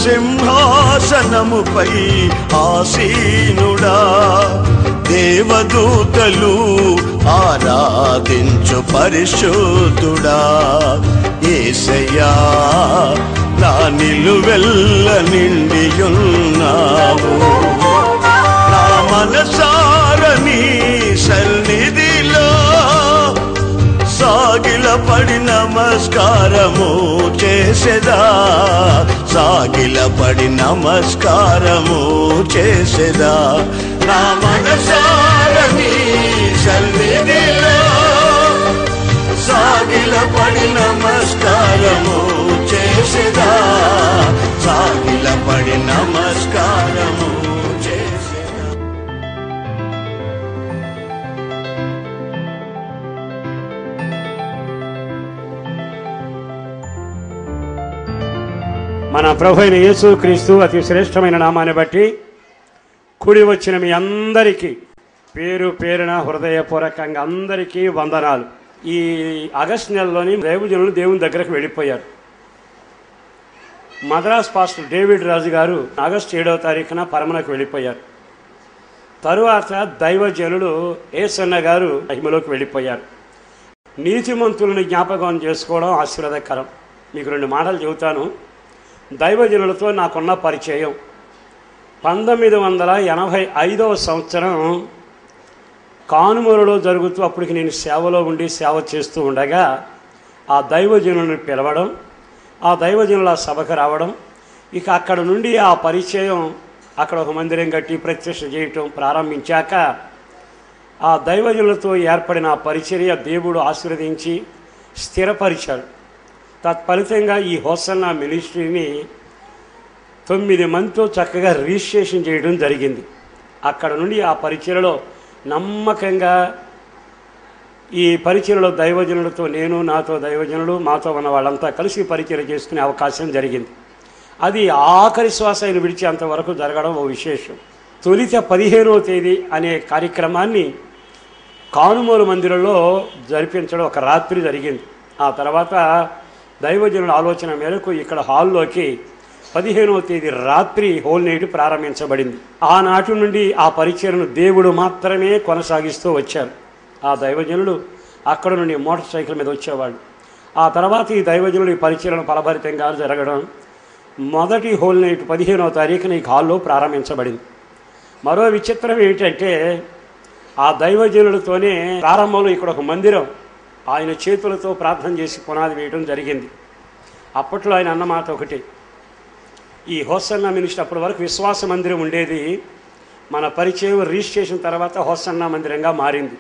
సింహాసనముపై ఆసీనుడా, దేవదూతలు ఆరాధించు పరిశుద్ధుడా. యేసయ్యా నా నిలువెల్ల నిండియున్నావు, నా మనసారని సన్నిధిలో సాగిలపడి నమస్కారము చేసెదా, సాగిలపడి నమస్కారము చేసెదా. నా మనసారని సన్నిధిలో సాగిలపడి నమస్కారము చేసెదా, సాగిలపడి నమస్కారము చేసెదా. మన ప్రభు అయిన యేసు క్రీస్తు అతి శ్రేష్టమైన నామాన్ని బట్టి కూడి వచ్చిన మీ అందరికీ పేరు పేరున హృదయపూర్వకంగా అందరికీ వందనాలు. ఈ ఆగస్టు నెలలోని దైవజనులు దేవుని దగ్గరకు వెళ్ళిపోయారు. మద్రాస్ పాస్టర్ డేవిడ్ రాజు గారు ఆగస్టు 7వ తారీఖున పరమనకు వెళ్ళిపోయారు. తరువాత దైవజనులు ఏసన్న గారు మహిమలోకి వెళ్ళిపోయారు. నీతిమంతులను జ్ఞాపకం చేసుకోవడం ఆశీర్వాదకరం. మీకు 2 మాటలు చెబుతాను. దైవజనులతో నాకున్న పరిచయం 1985వ సంవత్సరం కానుమూలలో జరుగుతూ, అప్పటికి నేను సేవలో ఉండి సేవ చేస్తూ ఉండగా ఆ దైవజనులను పిలవడం, ఆ దైవజనుల సభకు రావడం, ఇక అక్కడ నుండి ఆ పరిచయం అక్కడ ఒక మందిరం కట్టి ప్రతిష్ఠ చేయటం ప్రారంభించాక ఆ దైవజనులతో ఏర్పడిన ఆ పరిచర్య దేవుడు ఆశీర్వదించి స్థిరపరిచాడు. తత్ఫలితంగా ఈ హోసన్న మినిస్ట్రీని 9 మందితో చక్కగా రిజిస్ట్రేషన్ చేయడం జరిగింది. అక్కడ నుండి ఆ పరిచర్యలో నమ్మకంగా ఈ పరిచర్యలో దైవజనులతో నేను, నాతో దైవజనులు, మాతో ఉన్న వాళ్ళంతా కలిసి పరిచర్య చేసుకునే అవకాశం జరిగింది. అది ఆఖరి శ్వాస ఆయన విడిచేంతవరకు జరగడం ఓ విశేషం. తొలిత 15వ తేదీ అనే కార్యక్రమాన్ని కానుమూల మందిరంలో జరిపించడం ఒక రాత్రి జరిగింది. ఆ తర్వాత దైవజనుల ఆలోచన మేరకు ఇక్కడ హాల్లోకి 15వ తేదీ రాత్రి హోల్ నైట్ ప్రారంభించబడింది. ఆనాటి నుండి ఆ పరిచర్యను దేవుడు మాత్రమే కొనసాగిస్తూ వచ్చారు. ఆ దైవజనులు అక్కడ నుండి మోటార్ సైకిల్ మీద వచ్చేవాళ్ళు. ఆ తర్వాత ఈ దైవజనులు ఈ పరిచర్యను ఫలభరితంగా జరగడం, మొదటి హోల్ నైట్ 15వ తారీఖున ఈ హాల్లో ప్రారంభించబడింది. మరో విచిత్రం ఏమిటంటే ఆ దైవజనులతోనే ప్రారంభంలో ఇక్కడ ఒక మందిరం ఆయన చేతులతో ప్రార్థన చేసి పునాది వేయడం జరిగింది. అప్పట్లో ఆయన అన్నమాట ఒకటి, ఈ హోసన్న మినిస్ట్రీ అప్పటి వరకు విశ్వాస మందిరం ఉండేది, మన పరిచయం రిజిస్ట్రేషన్ తర్వాత హోసన్న మందిరంగా మారింది.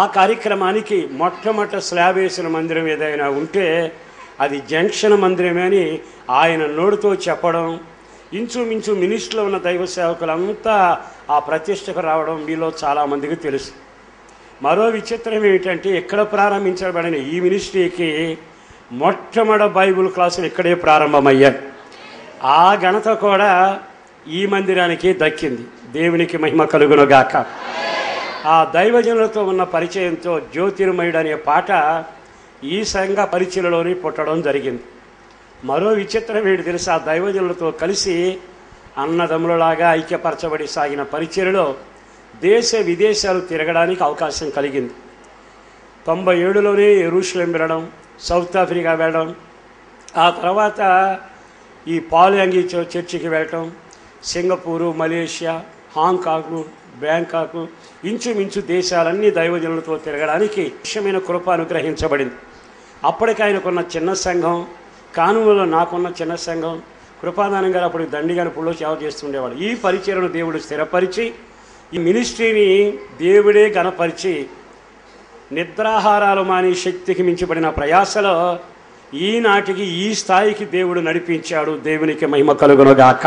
ఆ కార్యక్రమానికి మొట్టమొదటి స్లాబ్ వేసిన మందిరం ఏదైనా ఉంటే అది జంక్షన్ మందిరమే అని ఆయన నోటితో చెప్పడం, ఇంచుమించు మినిస్ట్రీలో ఉన్న దైవ సేవకులంతా ఆ ప్రతిష్టకు రావడం మీలో చాలామందికి తెలుసు. మరో విచిత్రం ఏమిటంటే ఇక్కడ ప్రారంభించబడిన ఈ మినిస్ట్రీకి మొట్టమొదటి బైబుల్ క్లాసులు ఇక్కడే ప్రారంభమయ్యాయి. ఆ ఘనత కూడా ఈ మందిరానికి దక్కింది. దేవునికి మహిమ కలుగునుగాక. ఆ దైవజనులతో ఉన్న పరిచయంతో జ్యోతిర్మయుడు అనే పాట ఈ సంఘ పరిచయలోని పుట్టడం జరిగింది. మరో విచిత్రం ఏంటి తెలుసు, ఆ దైవజనులతో కలిసి అన్నదమ్ములలాగా ఐక్యపరచబడి సాగిన పరిచయలో దేశ విదేశాలు తిరగడానికి అవకాశం కలిగింది. 97లోనే యెరూషలేం వెళ్ళడం, సౌత్ ఆఫ్రికా వెళ్ళడం, ఆ తర్వాత ఈ పాలియాంగి చర్చికి వెళ్ళటం, సింగపూరు, మలేషియా, హాంకాంగ్, బ్యాంకాక్, ఇంచుమించు దేశాలన్నీ దైవజనులతో తిరగడానికి విషయమైన కృప అనుగ్రహించబడింది. అప్పటికి ఆయనకున్న చిన్న సంఘం, కానుమూలలో నాకున్న చిన్న సంఘం, కృపాదానం గారు అప్పుడు దండిగాని పుల్లో సేవ చేస్తుండేవాడు. ఈ పరిచయను దేవుడు స్థిరపరిచి ఈ మినిస్ట్రీని దేవుడే గణపరిచి నిద్రాహారాలు మాని శక్తికి మించబడిన ప్రయాసలో ఈనాటికి ఈ స్థాయికి దేవుడు నడిపించాడు. దేవునికి మహిమ కలుగునుగాక.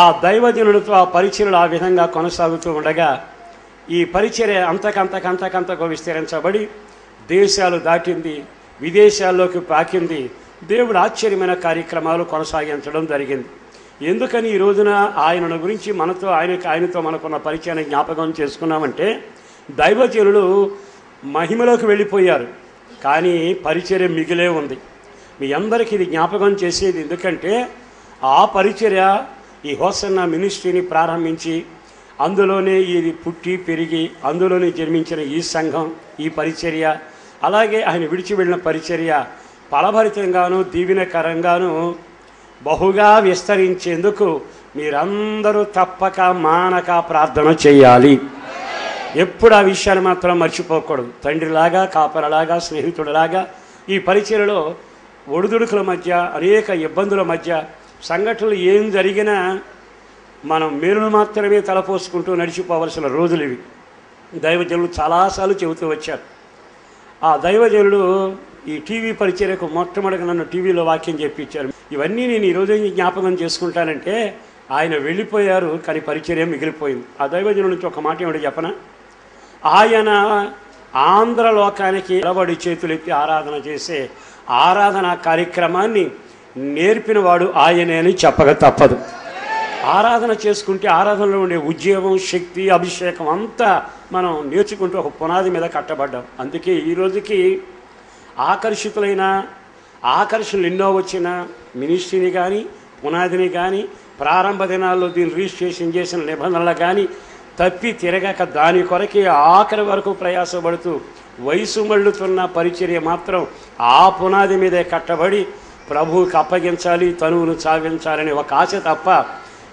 ఆ దైవజనులతో ఆ పరిచర్యలు ఆ విధంగా కొనసాగుతూ ఉండగా ఈ పరిచర్య అంతకంతకు విస్తరించబడి దేశాలు దాటింది, విదేశాల్లోకి పాకింది. దేవుడు ఆశ్చర్యమైన కార్యక్రమాలు కొనసాగించడం జరిగింది. ఎందుకని ఈ రోజున ఆయనను గురించి ఆయనతో మనకున్న పరిచయాన్ని జ్ఞాపకం చేసుకున్నామంటే దైవజనులు మహిమలోకి వెళ్ళిపోయారు, కానీ పరిచర్య మిగిలే ఉంది. మీ అందరికీ ఇది జ్ఞాపకం చేసేది. ఎందుకంటే ఆ పరిచర్య ఈ హోసన్న మినిస్ట్రీని ప్రారంభించి అందులోనే ఇది పుట్టి పెరిగి అందులోనే జన్మించిన ఈ సంఘం, ఈ పరిచర్య, అలాగే ఆయన విడిచి వెళ్ళిన పరిచర్య ఫలభరితంగాను దీవెనకరంగాను బహుగా విస్తరించేందుకు మీరందరూ తప్పక మానక ప్రార్థన చేయాలి. ఎప్పుడు ఆ విషయాన్ని మాత్రం మర్చిపోకూడదు. తండ్రిలాగా, కాపరలాగా, స్నేహితుడిలాగా ఈ పరిచర్యలో ఒడిదుడుకుల మధ్య, అనేక ఇబ్బందుల మధ్య, సంఘటనలు ఏం జరిగినా మనం మేలును మాత్రమే తలపోసుకుంటూ నడిచిపోవలసిన రోజులు ఇవి. దైవజనులు చాలాసార్లు చెబుతూ వచ్చారు. ఆ దైవజనులు ఈ టీవీ పరిచర్యకు మొట్టమొదటిగా నన్ను టీవీలో వాక్యం చెప్పించారు. ఇవన్నీ నేను ఈరోజు జ్ఞాపకం చేసుకుంటానంటే ఆయన వెళ్ళిపోయారు, కానీ పరిచర్య మిగిలిపోయింది. ఆ దైవజనుల నుంచి ఒక మాట ఏమిటి చెప్పనా? ఆయన ఆంధ్ర లోకానికి నిలబడి చేతులెత్తి ఆరాధన చేసే ఆరాధన కార్యక్రమాన్ని నేర్పినవాడు ఆయనే అని చెప్పక తప్పదు. ఆరాధన చేసుకుంటే ఆరాధనలో ఉండే ఉద్యోగం, శక్తి, అభిషేకం అంతా మనం నేర్చుకుంటూ ఒక పునాది మీద కట్టబడ్డాం. అందుకే ఈ రోజుకి ఆకర్షితులైన ఆకర్షణలు ఎన్నో వచ్చిన మినిస్ట్రీని కానీ, పునాదిని కానీ, ప్రారంభ దినాల్లో దీన్ని రిజిస్ట్రేషన్ చేసిన నిబంధనలు కానీ తప్పి తిరగక దాని కొరకే ఆఖరి వరకు ప్రయాసపడుతూ వయసు మళ్ళుతున్న పరిచర్య మాత్రం ఆ పునాది మీదే కట్టబడి ప్రభువుకి అప్పగించాలి, తనువును సాగించాలని ఒక ఆశ తప్ప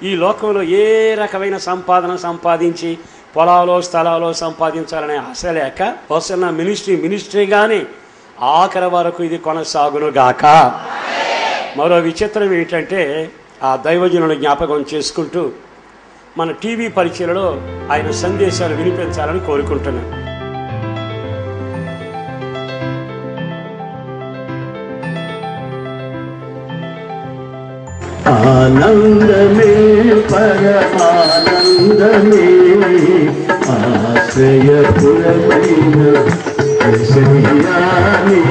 ఈ లోకంలో ఏ రకమైన సంపాదన సంపాదించి పొలాలో స్థలాలో సంపాదించాలనే ఆశ లేక వస్తున్న మినిస్ట్రీగానే ఆఖరి వరకు ఇది కొనసాగునుగాక. మరో విచిత్రం ఏంటంటే ఆ దైవజనులను జ్ఞాపకం చేసుకుంటూ మన టీవీ పరిచర్యలో ఆయన సందేశాలు వినిపించాలని కోరుకుంటున్నాను. ఆనందమే పరమానందమే ఆశ్రయపురమైన యేసయ్యాని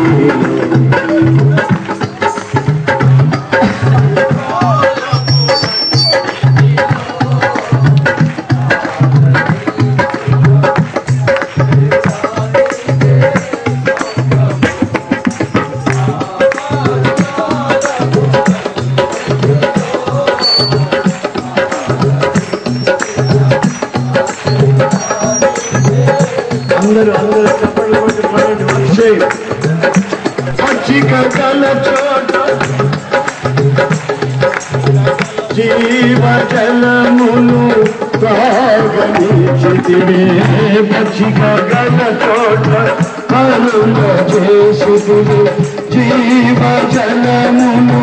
జీవజలమును తాగనిచితివే పచ్చిక గల చోట అరుణ చేసితివే జీవజలమును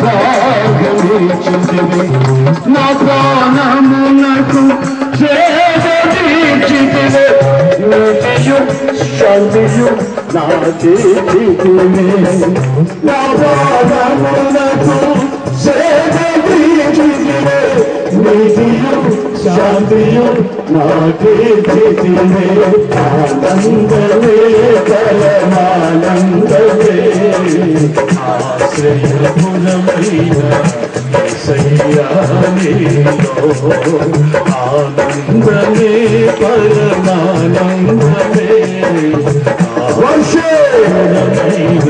తాగనిచితివే నా ప్రాణమునకు సేదీచితివే నీతియు శాంతియు నా చేతివే నా ప్రాణమునకు సేదీచితివే నీతియు శాంతియు నా చేతివే ఆనందమే పరమానందమే ఆశ్రయపురమైన యేసయ్యానిలో ఆనందమే పరమానందమే ఆశ్రయపురమైన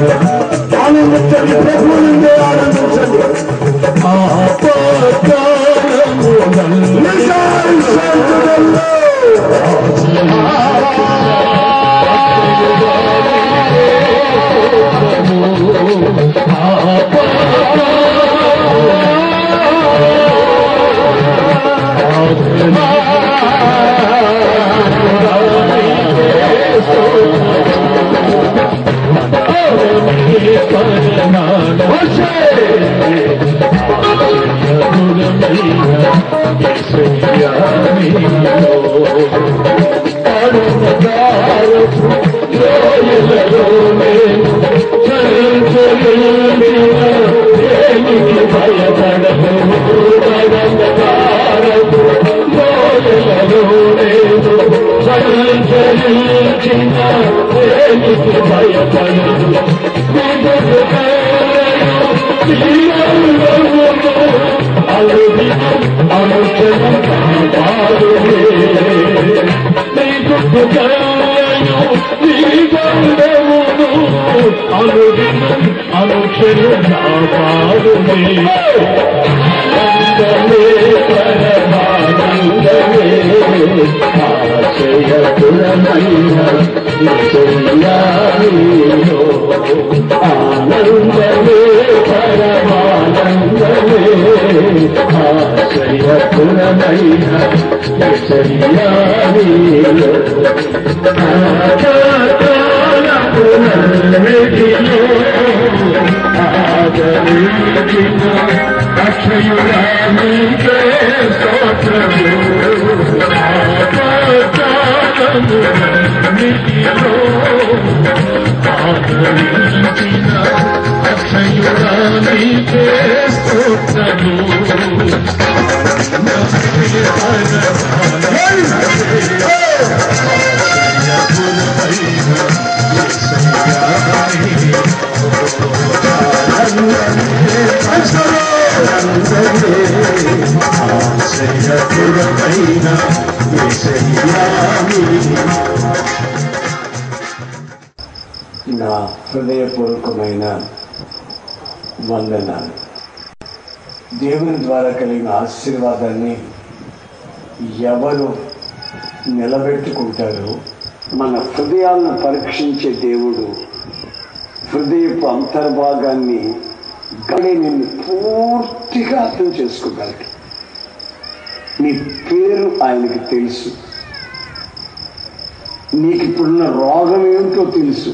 ఆనందించండి, ప్రభువుని ఆనందించండి. ప్రాముఖ్యము కాపాడునే ఆనందమే పరమానందమే ఆశ్రయపురమైన నిజయాలో ఆనందమే పరమానందమే ఆశ్రయపురమైన నిజయాలో ఆదరించిన అక్షయురానికే స్తోత్రము నిధిలో ఆదరించిన అక్షయురానికే స్తోత్రము నా హృదయపూర్వకమైన వందనాలు. దేవుని ద్వారా కలిగిన ఆశీర్వాదాన్ని ఎవరు నిలబెట్టుకుంటారో మన హృదయాలను పరీక్షించే దేవుడు హృదయపు అంతర్భాగాన్ని నిన్ను పూర్తిగా అర్థం చేసుకోగలడు. నీ పేరు ఆయనకి తెలుసు, నీకు ఇప్పుడున్న రోగం ఏమిటో తెలుసు,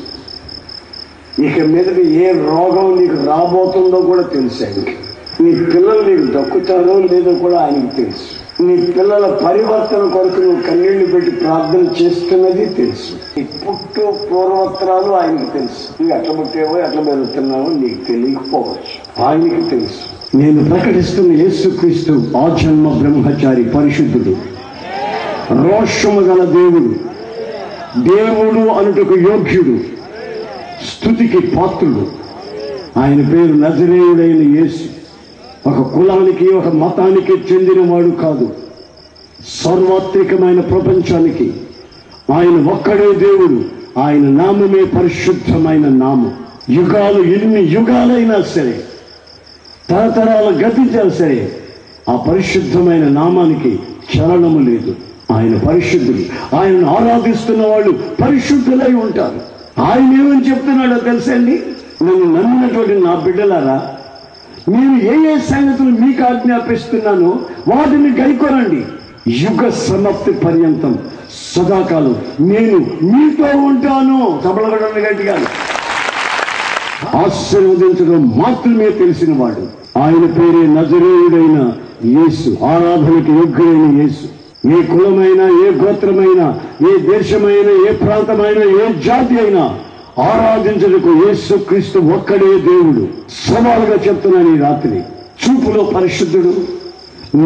ఇక మీదట ఏ రోగం నీకు రాబోతుందో కూడా తెలుసు ఆయనకి. నీ పిల్లలు నీకు దక్కుతారో లేదో కూడా ఆయనకి తెలుసు. నీ పిల్లల పరివర్తన కొరకు నువ్వు కన్నీళ్లు పెట్టి ప్రార్థన చేస్తున్నది తెలుసు. నీ పుట్టు పూర్వోత్తరాలు ఆయనకి తెలుసు. నువ్వు ఎట్లా పుట్టావో ఎట్లా పెరుగుతున్నావో నీకు తెలియకపోవచ్చు, ఆయనకి తెలుసు. నేను ప్రకటిస్తున్న యేసుక్రీస్తు ఆజన్మ బ్రహ్మచారి, పరిశుద్ధుడు, రోషము గల దేవుడు, దేవుడు అనుటకు యోగ్యుడు, స్తుతికి పాత్రుడు. ఆయన పేరు నజరేయుడైన యేసు. ఒక కులానికి ఒక మతానికి చెందినవాడు కాదు. సార్వత్రికమైన ప్రపంచానికి ఆయన ఒక్కడే దేవుడు. ఆయన నామమే పరిశుద్ధమైన నామం. యుగాలు ఎన్ని యుగాలైనా సరే, తరతరాలు గతించినా సరే, ఆ పరిశుద్ధమైన నామానికి చలనము లేదు. ఆయన పరిశుద్ధుడు. ఆయనను ఆరాధిస్తున్న వాళ్ళు పరిశుద్ధులై ఉంటారు. ఆయన ఏమని చెప్తున్నాడో తెలుసండి, నన్ను నమ్మినటువంటి నా బిడ్డలారా, నేను ఏ ఏ సంగతులు మీకు ఆజ్ఞాపిస్తున్నానో వాటిని గైకొనండి. యుగ సమాప్తి పర్యంతం సదాకాలం నేను మీతో ఉంటాను. సబలగడని గట్టిగా ఆశీర్వదించడం మాత్రమే తెలిసిన వాడు. ఆయన పేరే నజరేయుడైన యేసు, ఆరాధనకి యోగ్యుడైన యేసు. ఏ కులమైనా, ఏ గోత్రమైనా, ఏ దేశమైనా, ఏ ప్రాంతమైనా, ఏ జాతి అయినా ఆరాధించడానికి యేసుక్రీస్తు ఒక్కడే దేవుడు. సవాలుగా చెప్తున్నాను ఈ రాత్రి. చూపులో పరిశుద్ధుడు,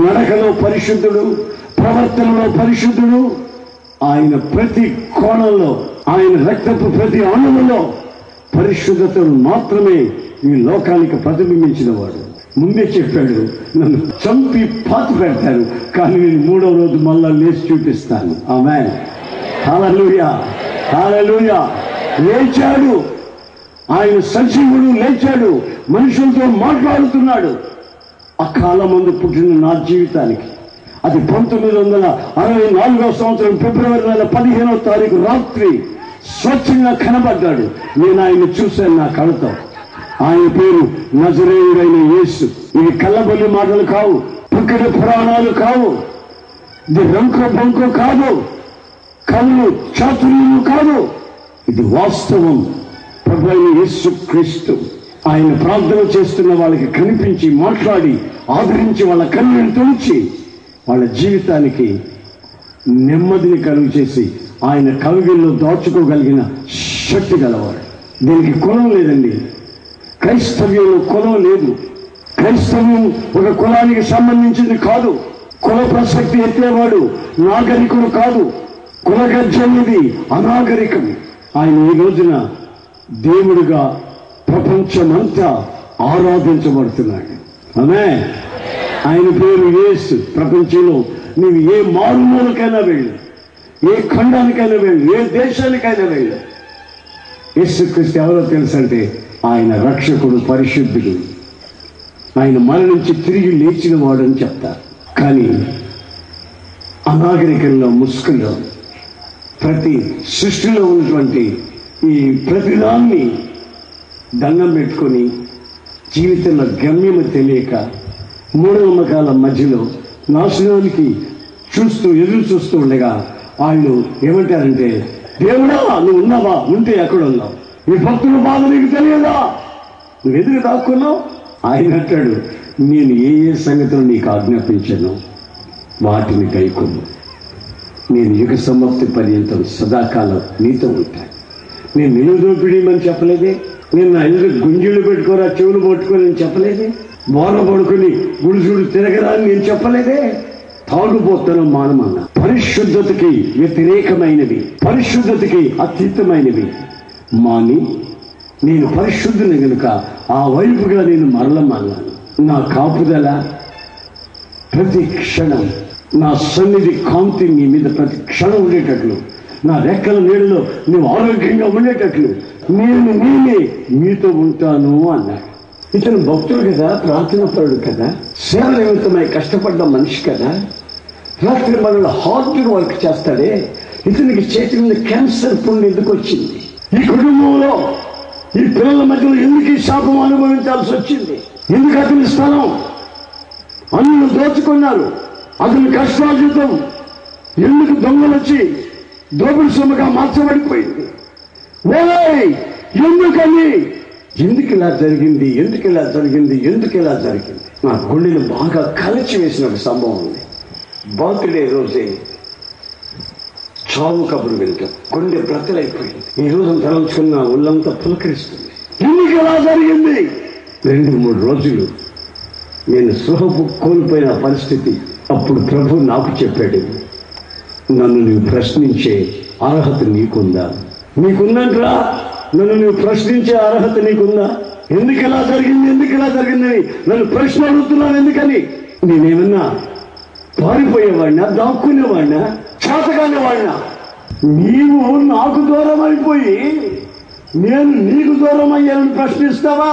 నడకలో పరిశుద్ధుడు, ప్రవర్తనలో పరిశుద్ధుడు. ఆయన ప్రతి కోణంలో, ఆయన రక్తపు ప్రతి అణువులో పరిశుద్ధతను మాత్రమే ఈ లోకానికి ప్రతిబింబించిన వాడు. ముందే చెప్పాడు, నన్ను చంపి పాతి పెడతారు, కానీ నేను 3వ రోజు మళ్ళా లేచి చూపిస్తాను. ఆమేన్. హల్లెలూయా, హల్లెలూయా. లేచాడు, ఆయన సజీవుడు, లేచాడు, మనుషులతో మాట్లాడుతున్నాడు. ఆ కాలం ముందు పుట్టిన నా జీవితానికి అది 1964వ సంవత్సరం ఫిబ్రవరి నెల 15వ తారీఖు రాత్రి స్వచ్ఛంగా కనబడ్డాడు. నేను ఆయన్ని చూశాను నా కళ్ళతో. ఆయన పేరు నజరేయుడైన యేసు. ఇవి కళ్ళబొల్లి మాటలు కావు, పుక్కడి పురాణాలు కావు, ఇది రంకు బంకు కాదు, కళ్ళు చాతుర్యము కాదు. ఇది వాస్తవం. ప్రభువైన యేసుక్రీస్తు ఆయన ప్రార్థన చేస్తున్న వాళ్ళకి కనిపించి, మాట్లాడి, ఆదరించి, వాళ్ళ కన్నీళ్లు తుడిచి వాళ్ళ జీవితానికి నెమ్మదిని కలుగు చేసి ఆయన కవిగిల్లో దాచుకోగలిగిన శక్తి గలవాడు. దీనికి కులం లేదండి. క్రైస్తవ్యంలో కులం లేదు. క్రైస్తవ్యం ఒక కులానికి సంబంధించింది కాదు. కుల ప్రసక్తి ఎత్తేవాడు నాగరికుడు కాదు. కులగర్జనిది అనాగరికం. ఆయన ఈ రోజున దేవుడిగా ప్రపంచమంతా ఆరాధించబడుతున్నాడు. ఆమేన్. ఆయన పేరు యేసు. ప్రపంచంలో నీవు ఏ మారుమూలకైనా వెళ్ళు, ఏ ఖండానికైనా వెళ్ళు, ఏ దేశానికైనా వెళ్ళు, యేసుక్రీస్తు ఎవరో తెలుసంటే ఆయన రక్షకుడు, పరిశుద్ధుడు, ఆయన మరణించి తిరిగి లేచిన వాడని చెప్తారు. కానీ అనాగరికంలో, ముసుగులో, ప్రతి సృష్టిలో ఉన్నటువంటి ఈ ప్రతిదాన్ని దండం పెట్టుకొని జీవితంలో గమ్యము తెలియక మూఢనమ్మకాల మధ్యలో నాశనానికి ఎదురు చూస్తూ ఉండగా వాళ్ళు ఏమంటారంటే, దేవుడా నువ్వు ఉన్నావా? ఉంటే ఎక్కడ ఉన్నావు? ఈ భక్తుల బాధ నీకు తెలియదా? నువ్వు ఎదురు దాక్కున్నావు? ఆయన అంటాడు, నేను ఏ సంగతులు నీకు ఆజ్ఞాపించాను వాటిని గైకొను. నేను యుగ సమాప్తి పర్యంతం సదాకాలం నీతో ఉంటాను. నేను నిలుదోపిడీమని చెప్పలేదే, నేను నా ఇల్లు గుంజీళ్ళు పెట్టుకోరా, చెవులు పట్టుకొని నేను చెప్పలేదే, బోర పడుకుని గుడుసుడు తిరగరా అని నేను చెప్పలేదే. తాగుబోతనం మానమన్నా. పరిశుద్ధతకి వ్యతిరేకమైనవి, పరిశుద్ధతకి అతీతమైనవి మాని నేను పరిశుద్ధుని కనుక ఆ వైపుగా నేను మరలమన్నాను. నా కాపుదల ప్రతి క్షణం, నా సన్నిధి కాంతి నీ మీద ప్రతి క్షణం ఉండేటట్లు, నా రెక్కల నీళ్ళలో నువ్వు ఆరోగ్యంగా ఉండేటట్లు నేనే మీతో ఉంటాను అన్నాడు. ఇతను భక్తుడు కదా, ప్రార్థనాపరుడు కదా, సేవ నిమిత్తమై కష్టపడ్డ మనిషి కదా, రాత్రి మనలో హార్డ్ వర్క్ చేస్తాడే. ఇతనికి చేతి మీద క్యాన్సర్ పుండు ఎందుకు వచ్చింది? ఈ కుటుంబంలో ఈ పిల్లల మధ్యలో ఎందుకు ఈ శాపం అనుభవించాల్సి వచ్చింది? ఎందుకు అతని స్థలం అన్నులు దోచుకున్నారు? అతని కష్టార్జితం ఎందుకు దొంగలు వచ్చి దోపిడి సొమ్ముగా మార్చబడిపోయింది? ఎందుకని? ఎందుకు ఇలా జరిగింది? ఎందుకు ఇలా జరిగింది? ఎందుకు ఇలా జరిగింది? నా గుండెను బాగా కలిచి వేసిన ఒక సంభవం ఉంది. బర్త్డే రోజే చావు కబురు వెళ్తాం, గుండె బ్రతలైపోయింది. ఈ రోజు తలంచుకున్న ఒళ్ళంతా పులకరిస్తుంది. ఎందుకు ఇలా జరిగింది? 2-3 రోజులు నేను స్పృహ కోల్పోయిన పరిస్థితి. అప్పుడు ప్రభు నాకు చెప్పాడు, నన్ను నువ్వు ప్రశ్నించే అర్హత నీకుందా? నీకుందంటరా? నన్ను నువ్వు ప్రశ్నించే అర్హత నీకుందా? ఎందుకు ఇలా జరిగింది, ఎందుకు ఇలా జరిగిందని నన్ను ప్రశ్న అడుగుతున్నాను. ఎందుకని? నేనేమన్నా పారిపోయేవాడినా, దాక్కునేవాడినా, చేతగానేవాడినా? నీవు నాకు దూరం అయిపోయి నేను నీకు దూరం అయ్యానని ప్రశ్నిస్తావా?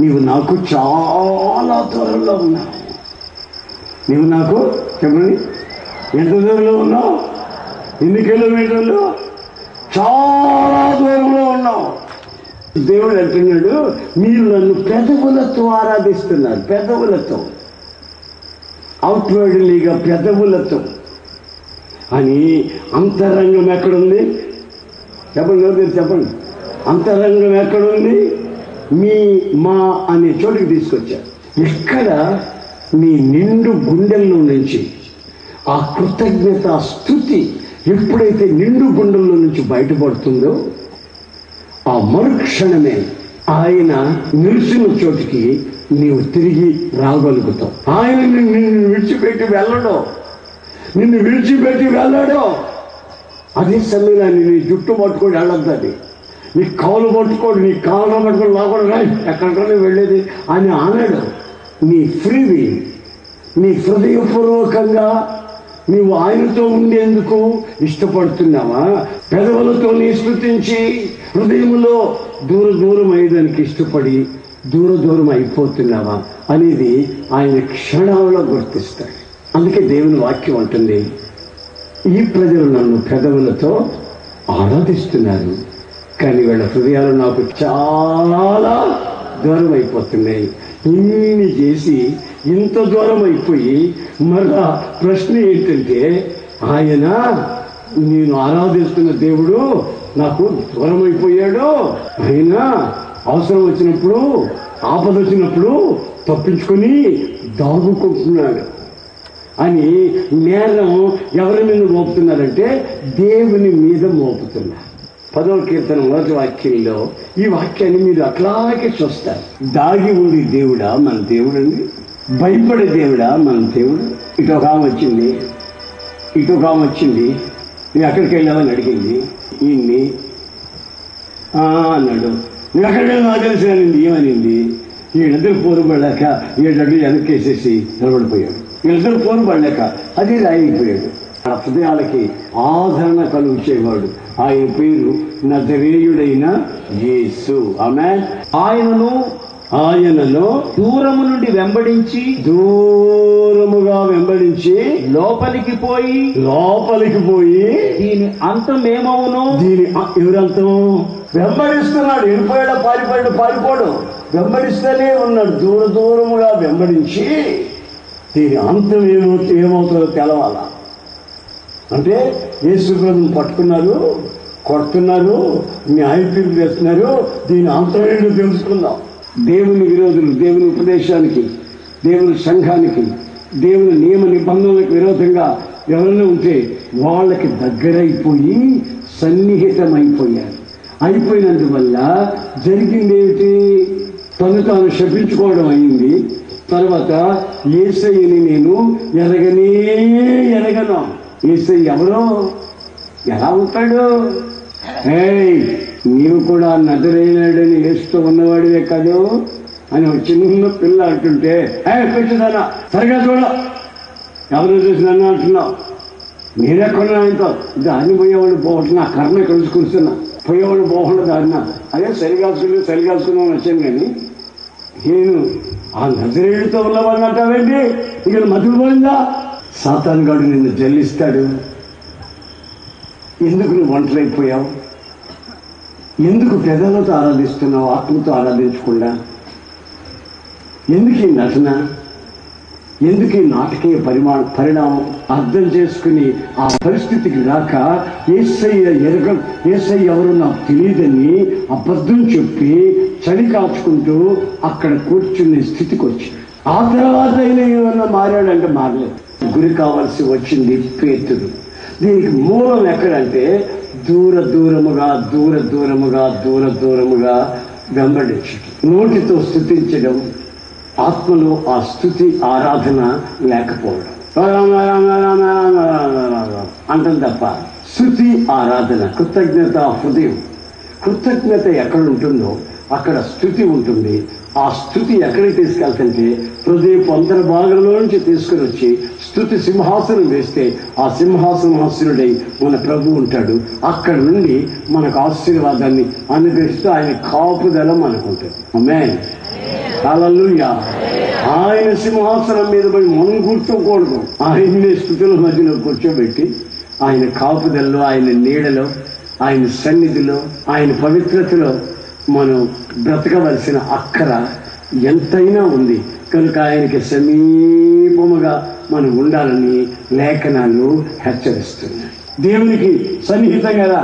నీవు నాకు చాలా దూరంలో ఉన్నావు. నీవు నాకు చెప్పండి, ఎంత దూరంలో ఉన్నావు? ఎన్ని కిలోమీటర్లు? చాలా దూరంలో ఉన్నావు. దేవుడు అంటున్నాడు, మీరు నన్ను పెదవులతో ఆరాధిస్తున్నారు. పెదవులతో, అవుట్వర్డ్లీగా పెదవులతో అని. అంతరంగం ఎక్కడుంది చెప్పండి, చెప్పండి. అంతరంగం ఎక్కడుంది? మా అనే చోటుకి తీసుకొచ్చారు. ఇక్కడ మీ నిండు గుండెల్లో నుంచి ఆ కృతజ్ఞత, స్తుతి ఎప్పుడైతే నిండు గుండెల్లో నుంచి బయటపడుతుందో ఆ మరుక్షణమే ఆయన నిలిచిన చోటికి నీవు తిరిగి రాగలుగుతావు. ఆయన నిన్ను విడిచిపెట్టి వెళ్ళడం, నిన్ను విడిచిపెట్టి వెళ్ళడం. అదే సమయంలో నీ జుట్టు పట్టుకొని వెళ్ళొద్దని, నీ కాలు పట్టుకోడు, నీ కాళ్ళు పట్టుకొని లాగడం, ఎక్కడికైనా వెళ్ళేది అని అన్నాడు. నీ ఫ్రీవి, నీ హృదయపూర్వకంగా నీవు ఆయనతో ఉండేందుకు ఇష్టపడుతున్నావా? పెదవులతో నీ స్తుతించి హృదయంలో దూరం అయ్యేదానికి ఇష్టపడి దూరం అయిపోతున్నావా అనేది ఆయన క్షణాలలో గుర్తిస్తాడు. అందుకే దేవుని వాక్యం అంటుంది, ఈ ప్రజలు నన్ను పెదవులతో ఆరాధిస్తున్నారు, కానీ వీళ్ళ హృదయాలు నాకు చాలా దూరం అయిపోతున్నాయి. ఇన్ని చేసి ఇంత దూరం అయిపోయి మళ్ళా ప్రశ్న ఏంటంటే, ఆయన నేను ఆరాధిస్తున్న దేవుడు నాకు దూరం అయిపోయాడు. ఆయన అవసరం వచ్చినప్పుడు, ఆపద వచ్చినప్పుడు తప్పించుకొని దాగుకుంటున్నాడు అని నేరం ఎవరి మీద మోపుతున్నారంటే దేవుని మీద మోపుతున్నారు. 10వ కీర్తన 1వ వాక్యంలో ఈ వాక్యాన్ని మీరు అట్లాగే చూస్తారు. దాగి ఉండి దేవుడా మన దేవుడండి, భయపడే దేవుడా మన దేవుడు. ఇటు ఒక ఆమె వచ్చింది, నువ్వు ఎక్కడికి వెళ్ళావని అడిగింది. ఈయన్ని అన్నాడు, నువ్వు ఎక్కడికి వెళ్ళావు తెలిసినండి ఏమనింది. వీళ్ళిద్దరు పోరుపడలేక 7 అడుగులు వెనక్కేసేసి నిలబడిపోయాడు. వీళ్ళిద్దరు పోరుపడలేక అదే రాయిపోయాడు. హృదయాలకి ఆదరణ కలుగుచేవాడు. ఆయన పేరు నజరేయుడైన యేసు. ఆమేన్. ఆయనలో దూరము నుండి దూరముగా వెంబడించి లోపలికి పోయి దీని అంతం ఏమవును? ఎవరంతం? వెంబడిస్తున్నాడు. వెళ్ళిపోయాడు, పారిపోడు. వెంబడిస్తూనే ఉన్నాడు. దూరముగా వెంబడించి దీని అంతం ఏమవుతుందో తెలవాలా. అంటే యేసు ప్రభువుని పట్టుకున్నారు, కొడుతున్నారు, న్యాయ తీర్పు చేస్తున్నారు. దీని అంతం ఏంటో తెలుసుకుందాం. దేవుని విరోధులు, దేవుని ఉపదేశానికి, దేవుని సంఘానికి, దేవుని నియమ నిబంధనలకు విరోధంగా ఎవరైనా ఉంటే వాళ్ళకి దగ్గరైపోయి అయిపోయినందువల్ల జరిగింది ఏమిటి? తాను శపించుకోవడం అయింది. తర్వాత యేసయ్యని నేను ఎరగను. యేసయ్య ఎవరో, ఎలా ఉంటాడు? నీవు కూడా నజరేయుడని యేసుతో ఉన్నవాడివే కాదు అని ఒక చిన్న పిల్ల అంటుంటే, పెట్టిదానా సరిగా చూడ, ఎవరు చూసినా అంటున్నావు. నేనెక్కడ ఆయనతో దాన్ని పోయేవాళ్ళు పోగొట్టిన ఆ కర్ణ కలిసి కూర్చున్నా, పోయేవాళ్ళు పోకుండా దారిన అదే సరిగాసుకున్నాను వచ్చాను. కానీ నేను ఆ నజరేయుడితో ఉన్నవాడిని అంటావేంటి? ఇక్కడ మతులు పోయిందా? సాతాను గాడు నిన్ను జల్లిస్తాడు. ఎందుకు నువ్వు ఒంటరైపోయావు? ఎందుకు పెదలతో ఆరాధిస్తున్నావు, ఆత్మతో ఆరాధించకుండా? ఎందుకు ఈ నటన? ఎందుకు ఈ నాటకీయ పరిణామం? అర్థం చేసుకుని ఆ పరిస్థితికి రాక యేసయ్య ఎవరో నాకు తెలియదని అబద్ధం చెప్పి చలి కాచుకుంటూ అక్కడ కూర్చునే స్థితికి వచ్చి, ఆ తర్వాత అయినా ఏమన్నా మారాడంటే మారలేదు. గురి కావాల్సి వచ్చింది పేతురు. దీనికి మూలం ఎక్కడంటే దూరముగా వెంబడించడం, నోటితో స్తుతించడం, ఆత్మలో ఆ స్తుతి ఆరాధన లేకపోవడం. అంటాం తప్ప స్తుతి ఆరాధన, కృతజ్ఞత హృదయం. కృతజ్ఞత ఎక్కడ ఉంటుందో అక్కడ స్తుతి ఉంటుంది. ఆ స్తుతి ఎక్కడికి తీసుకెళ్తుంటే హృదయపు అంతర్భాగంలో నుంచి తీసుకుని వచ్చి స్తుతి సింహాసనం వేస్తే ఆ సింహాసనాసనుడై మన ప్రభు ఉంటాడు. అక్కడ నుండి మనకు ఆశీర్వాదాన్ని అనుగ్రహిస్తూ ఆయన కాపుదల మనకు ఉంటుంది. ఆమేన్. హల్లెలూయా. ఆయన సింహాసనం మీద పోయి మనం కూర్చోకూడదు. ఆయన్ని స్తుతుల మధ్యలో కూర్చోబెట్టి ఆయన కాపుదలలో, ఆయన నీడలో, ఆయన సన్నిధిలో, ఆయన పవిత్రతలో మనం బ్రతకవలసిన అక్కర ఎంతైనా ఉంది. కనుక ఆయనకి సమీపముగా మనం ఉండాలని లేఖనాలు హెచ్చరిస్తున్నాయి. దేవునికి సన్నిహితంగా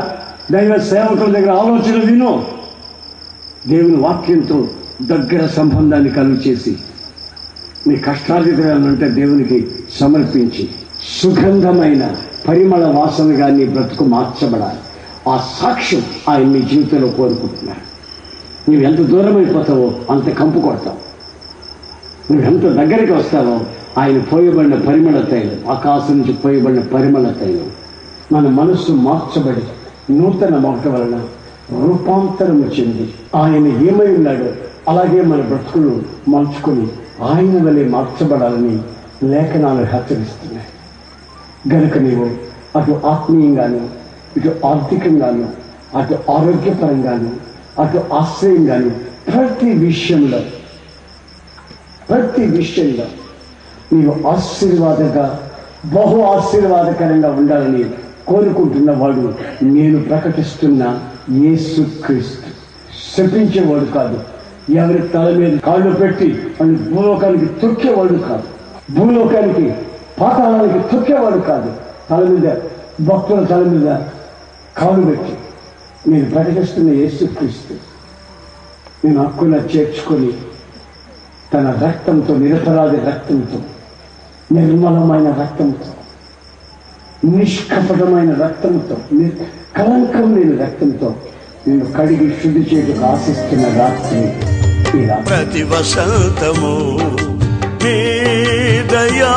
దైవ సేవకుల దగ్గర ఆలోచన విను. దేవుని వాక్యంతో దగ్గర సంబంధాన్ని కలుగు చేసి నీ కష్టార్జితాలంటే దేవునికి సమర్పించి సుగంధమైన పరిమళ వాసనగా నీ బ్రతుకు మార్చబడాలి. ఆ సాక్ష్యం ఆయన నీ జీవితంలో కోరుకుంటున్నాడు. నువ్వు ఎంత దూరం అయిపోతావో అంత కంపు కొడతావు. నువ్వు ఎంత దగ్గరికి వస్తావో ఆయన పోయబడిన పరిమళ తైలం, ఆకాశం నుంచి పోయబడిన పరిమళ తైలం మన మనస్సు మార్చబడి నూతన మాట వలన రూపాంతరము చెంది ఆయన ఏమై ఉన్నాడో అలాగే మన బ్రతుకులు మార్చుకొని ఆయన వలె మార్చబడాలని లేఖనాలు హెచ్చరిస్తున్నాయి. గనుక నీవు అటు ఆత్మీయంగాను, ఇటు ఆర్థికంగాను, అటు ఆరోగ్యపరంగాను, అటు ఆశ్రయంగాను ప్రతి విషయంలో నీవు బహు ఆశీర్వాదకరంగా ఉండాలని కోరుకుంటున్న వాడు నేను ప్రకటిస్తున్న యేసుక్రీస్తు. శపించేవాడు కాదు, ఎవరి తల మీద కాళ్ళు పెట్టి అని భూలోకానికి తొక్కేవాడు కాదు, భూలోకానికి పాతాళానికి తొక్కేవాడు కాదు. తల మీద భక్తుల తల మీద కాళ్ళు పెట్టి నేను ప్రకటిస్తున్న యేసుక్రీస్తు నేను హక్కున చేర్చుకొని తన రక్తంతో, నిరపరాధి రక్తంతో, నిర్మలమైన రక్తంతో, నిష్కపటమైన రక్తంతో, కలంకం లేని రక్తంతో నేను కడిగి శుద్ధి చేయడానికి ఆశిస్తున్న రాత్రి ప్రతి వసంతము నీ దయా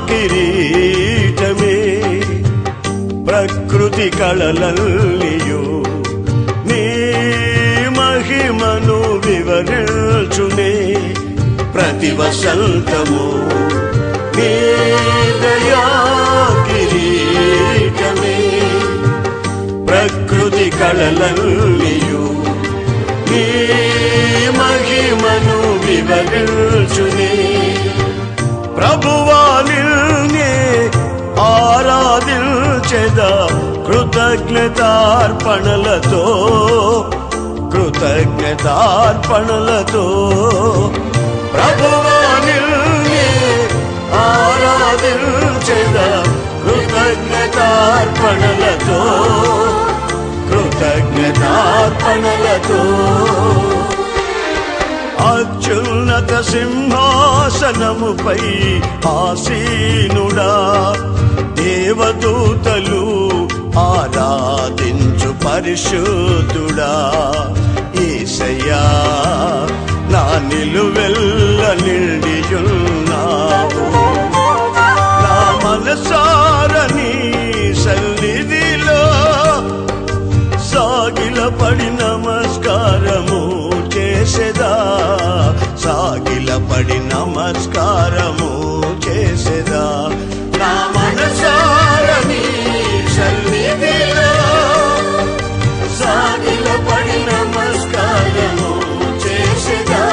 కిరీటమే, ప్రకృతి కళలల్లియు నీ మహిమను వివరించునే. ప్రతి వసంతము నీ దయా కిరీటమే, కళలల్లియు నీ మహిమను వివరించునే ప్రభువా నిన్నే ఆరాధించెదా కృతజ్ఞతార్పణలతో ప్రభువా నిన్నే ఆరాధించెదా కృతజ్ఞతార్పణలతో అత్యున్నత సింహాసనముపై ఆసీనుడా దేవదూతలు ఆరాధించు పరిశుద్ధుడా యేసయ్యా నా నిలువెల్ల నిండియున్నావు నా మనసారని సన్నిధిలో సాగిలపడి నమస్కారము చేసేదా నా మనసారని సన్నిధిలో సాగిలపడి నమస్కారము చేసేదా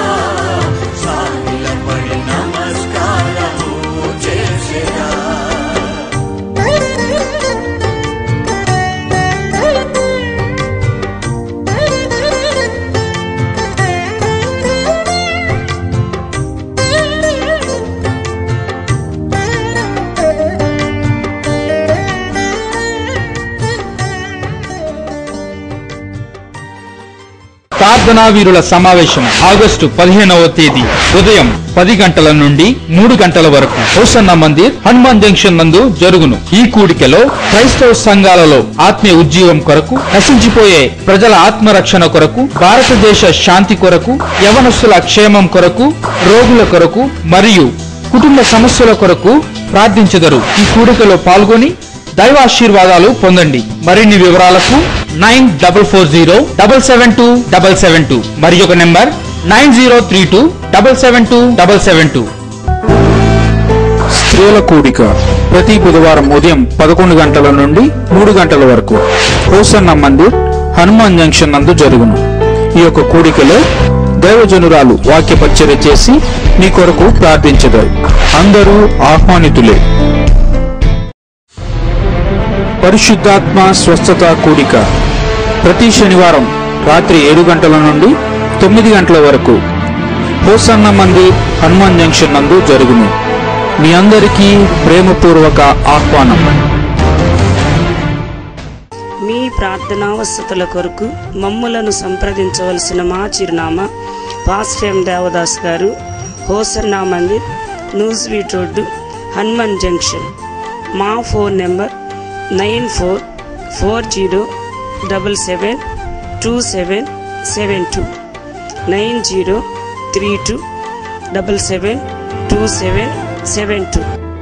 ప్రార్థనా వీరుల సమావేశం ఆగస్టు 15వ తేదీ ఉదయం 10 గంటల నుండి 3 గంటల వరకు హోసన్న మందిర్ హనుమాన్ జంక్షన్ నందు జరుగును. ఈ కూడికలో క్రైస్తవ సంఘాలలో ఆత్మీయ ఉజ్జీవం కొరకు, నశించిపోయే ప్రజల ఆత్మరక్షణ కొరకు, భారతదేశ శాంతి కొరకు, యవనస్తుల క్షేమం కొరకు, రోగుల కొరకు మరియు కుటుంబ సమస్యల కొరకు ప్రార్థించెదరు. ఈ కూడికలో పాల్గొని దైవాశీర్వాదాలు పొందండి. మరిన్ని వివరాలకు 9440772772 మరి ఒక నెంబర్ 9032772772. స్త్రీల కూడిక ప్రతి బుధవారం ఉదయం 11 గంటల నుండి 3 గంటల వరకు హోసన్న మందిర్ హనుమాన్ జంక్షన్ నందు జరుగును. ఈ యొక్క కూడికలో దైవజనురాలు వాక్య పరిచర్య చేసి నీ కొరకు ప్రార్థించెదరు. అందరూ ఆహ్వానితులే. పరిశుద్ధాత్మ స్వస్థత కూడిక ప్రతి శనివారం రాత్రి 7 గంటల నుండి 9 గంటల వరకు హోసన్న మందిర్ హనుమాన్ జంక్షన్ నందు జరుగును. మీ అందరికీ ప్రేమపూర్వక ఆహ్వానం. మీ ప్రార్థనావసతుల కొరకు మమ్ములను సంప్రదించవలసిన మా చిరునామా పాస్టర్ దేవదాస్ గారు, హోసన్న మందిర్, న్యూస్వీట్ రోడ్డు, హనుమాన్ జంక్షన్. మా ఫోన్ నెంబర్ 9440772772 9032772772.